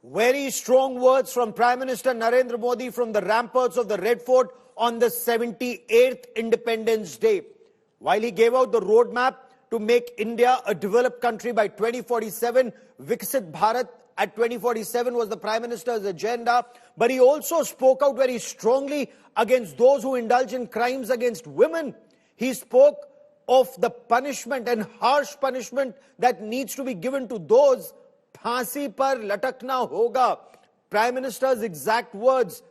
Very strong words from Prime Minister Narendra Modi from the ramparts of the Red Fort on the 78th Independence Day. While he gave out the roadmap to make India a developed country by 2047, Viksit Bharat at 2047 was the Prime Minister's agenda, but he also spoke out very strongly against those who indulge in crimes against women. He spoke of the punishment and harsh punishment that needs to be given to those. Phansi par latakna hoga, Prime Minister's exact words.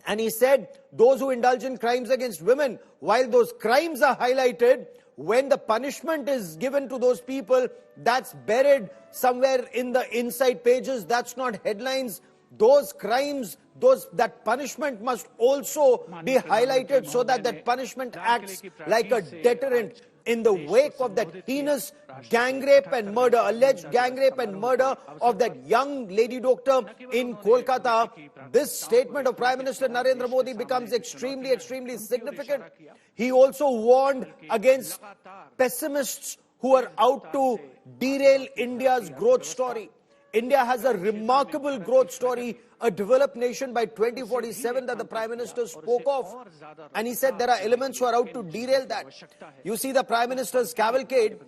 And he said, those who indulge in crimes against women, while those crimes are highlighted, when the punishment is given to those people, that's buried somewhere in the inside pages. That's not headlines. Those crimes, that punishment must also be highlighted so that that punishment acts like a deterrent. In the wake of that heinous gang rape and murder, alleged gang rape and murder of that young lady doctor in Kolkata, this statement of Prime Minister Narendra Modi becomes extremely, extremely significant. He also warned against pessimists who are out to derail India's growth story. India has a remarkable growth story, a developed nation by 2047 that the Prime Minister spoke of. And he said there are elements who are out to derail that. You see the Prime Minister's cavalcade,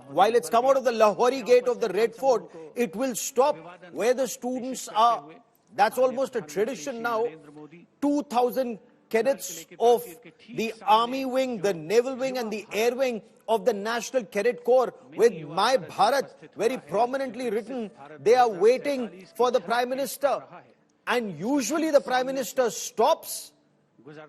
while it's come out of the Lahori gate of the Red Fort, it will stop where the students are. That's almost a tradition now. 2,000 cadets of the Army Wing, the Naval Wing and the Air Wing of the National Cadet Corps with My Bharat very prominently written. They are waiting for the Prime Minister. And usually the Prime Minister stops,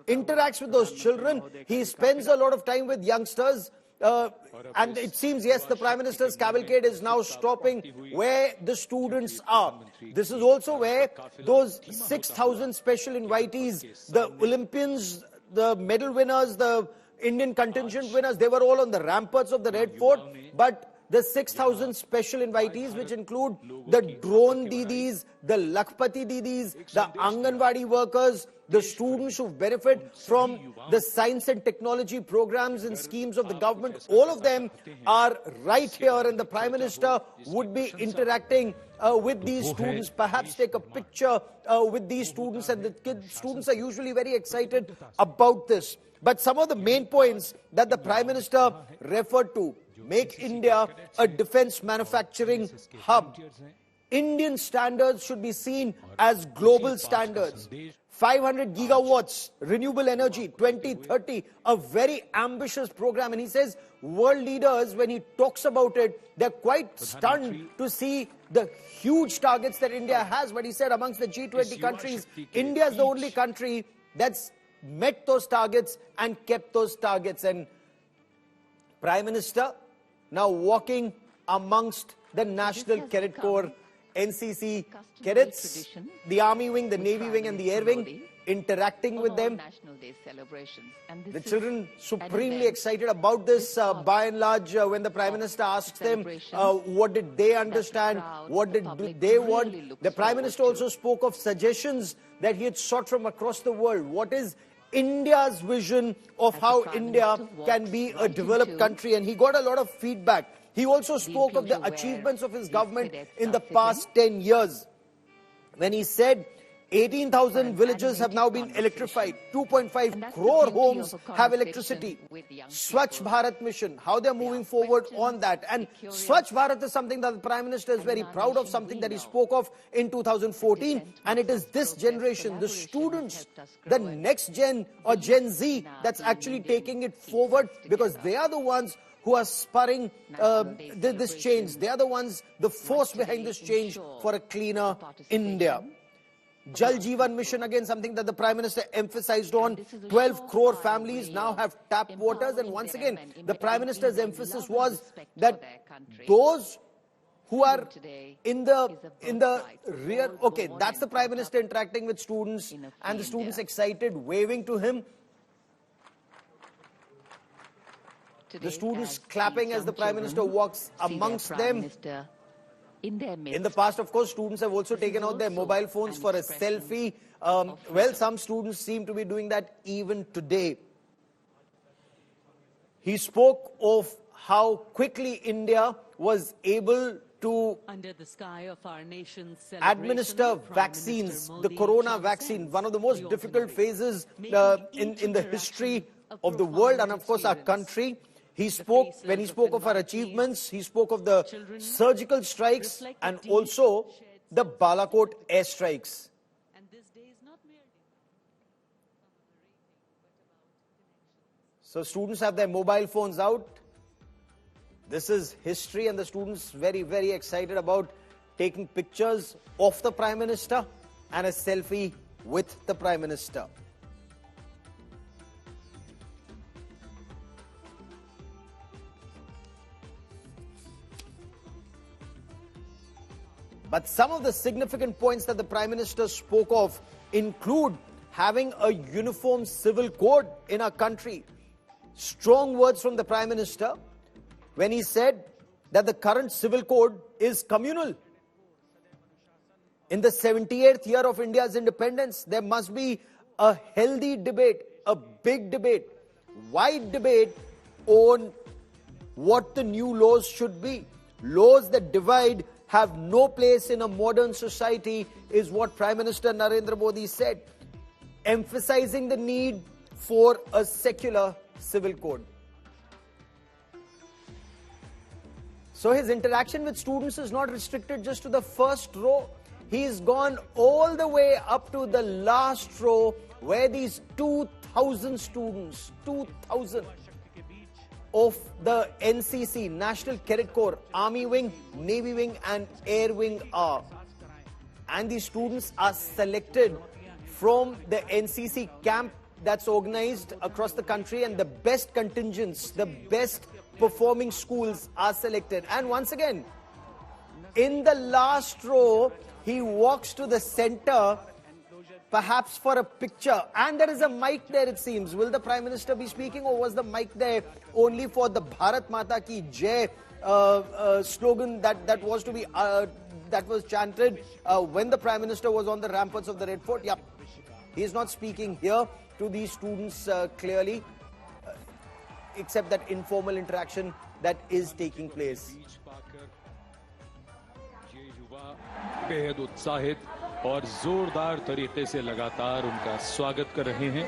interacts with those children. He spends a lot of time with youngsters. And it seems, yes, the Prime Minister's cavalcade is now stopping where the students are. This is also where those 6,000 special invitees, the Olympians, the medal winners, the Indian contingent winners, they were all on the ramparts of the Red Fort. But the 6,000 special invitees, which include the drone didis, the Lakpati didis, the Anganwadi workers, the students who benefit from the science and technology programs and schemes of the government, all of them are right here, and the Prime Minister would be interacting with these students, perhaps take a picture with these students, and the students are usually very excited about this. But some of the main points that the Prime Minister referred to: make India a defense manufacturing hub. Indian standards should be seen as global standards. 500 gigawatts renewable energy, 2030, a very ambitious program. And he says world leaders, when he talks about it, they're quite stunned to see the huge targets that India has. But he said amongst the G20 countries, India is the only country that's met those targets and kept those targets. And Prime Minister now walking amongst the National Cadet Corps, NCC cadets, the Army Wing, the Navy Wing and the Air Wing, interacting with them. The children supremely excited about this, by and large, when the Prime Minister asks them what did they understand, what did they want. The Prime Minister also spoke of suggestions that he had sought from across the world. What is India's vision of how India can be a developed country? And he got a lot of feedback. He also spoke of the achievements of his government in the past 10 years, when he said 18,000 villages have now been electrified, 2.5 crore homes have electricity. Swachh Bharat mission, how they're moving forward on that. And Swachh Bharat is something that the Prime Minister is very proud of, something that he spoke of in 2014. And it is this generation, the students, the next gen or Gen Z, that's actually taking it forward, because they are the ones who are spurring this change. They are the ones, the force behind this change for a cleaner India. Jal Jeevan mission, again something that the Prime Minister emphasized on. 12 crore families now have tap waters, and once again the Prime Minister's emphasis was that those who are in the rear, okay, that's the Prime Minister interacting with students, and the students excited, waving to him. The students clapping as the Prime Minister walks amongst them. In the past, of course, students have also taken out their mobile phones for a selfie. Well, some students seem to be doing that even today. He spoke of how quickly India was able to under the sky of our nation's administer vaccines, the corona vaccine, one of the most difficult phases in the history of the world and of course our country. He spoke, when he spoke of our achievements, he spoke of the surgical strikes and also the Balakot airstrikes. So students have their mobile phones out. This is history and the students very, very excited about taking pictures of the Prime Minister and a selfie with the Prime Minister. But some of the significant points that the Prime Minister spoke of include having a uniform civil code in our country. Strong words from the Prime Minister when he said that the current civil code is communal. In the 78th year of India's independence, there must be a healthy debate, a big debate, wide debate on what the new laws should be. Laws that divide have no place in a modern society is what Prime Minister Narendra Modi said, emphasizing the need for a secular civil code. So his interaction with students is not restricted just to the first row. He's gone all the way up to the last row where these 2,000 students, 2,000 of the NCC, National Cadet Corps, Army Wing, Navy Wing and Air Wing are. And these students are selected from the NCC camp that's organized across the country, and the best contingents, the best performing schools are selected. And once again, in the last row, he walks to the center, perhaps for a picture. And there is a mic there, it seems. Will the Prime Minister be speaking, or was the mic there only for the Bharat Mata Ki Jai slogan that was to be that was chanted when the Prime Minister was on the ramparts of the Red Fort? Yep. He is not speaking here to these students clearly, except that informal interaction that is taking place. बेहद उत्साहित और जोरदार तरीके से लगातार उनका स्वागत कर रहे हैं।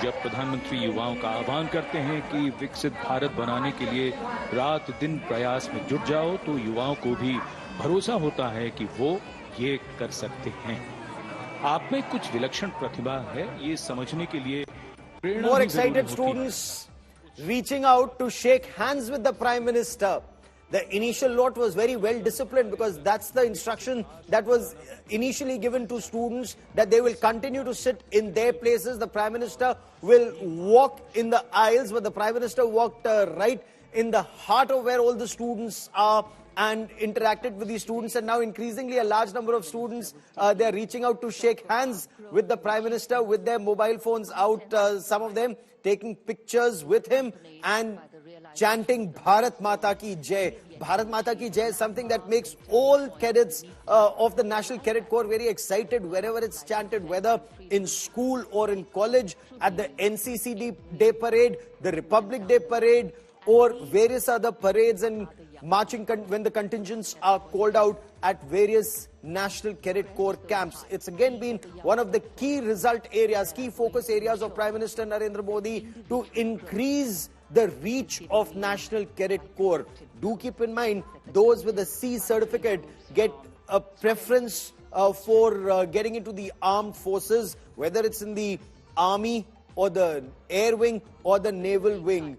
जब प्रधानमंत्री युवाओं का आह्वान करते हैं कि विकसित भारत बनाने के लिए रात दिन प्रयास में जुट जाओ, तो युवाओं को भी भरोसा होता है कि वो ये कर सकते हैं। आप में कुछ विलक्षण प्रतिभा है, ये समझने के लिए प्रेरणा More excited students reaching out to shake hands with the Prime Minister. The initial lot was very well disciplined, because that's the instruction that was initially given to students, that they will continue to sit in their places. The Prime Minister will walk in the aisles, but the Prime Minister walked right in the heart of where all the students are and interacted with the students. And now increasingly a large number of students, they are reaching out to shake hands with the Prime Minister with their mobile phones out, some of them taking pictures with him and chanting Bharat Mata Ki Jai. Bharat Mata Ki Jai is something that makes all cadets of the National Cadet Corps very excited wherever it's chanted, whether in school or in college, at the NCC Day Parade, the Republic Day Parade, or various other parades and marching when the contingents are called out at various National Cadet Corps camps. It's again been one of the key result areas, key focus areas of Prime Minister Narendra Modi to increase the reach of National Cadet Corps. Do keep in mind, those with a C certificate get a preference for getting into the armed forces, whether it's in the Army or the Air Wing or the Naval Wing.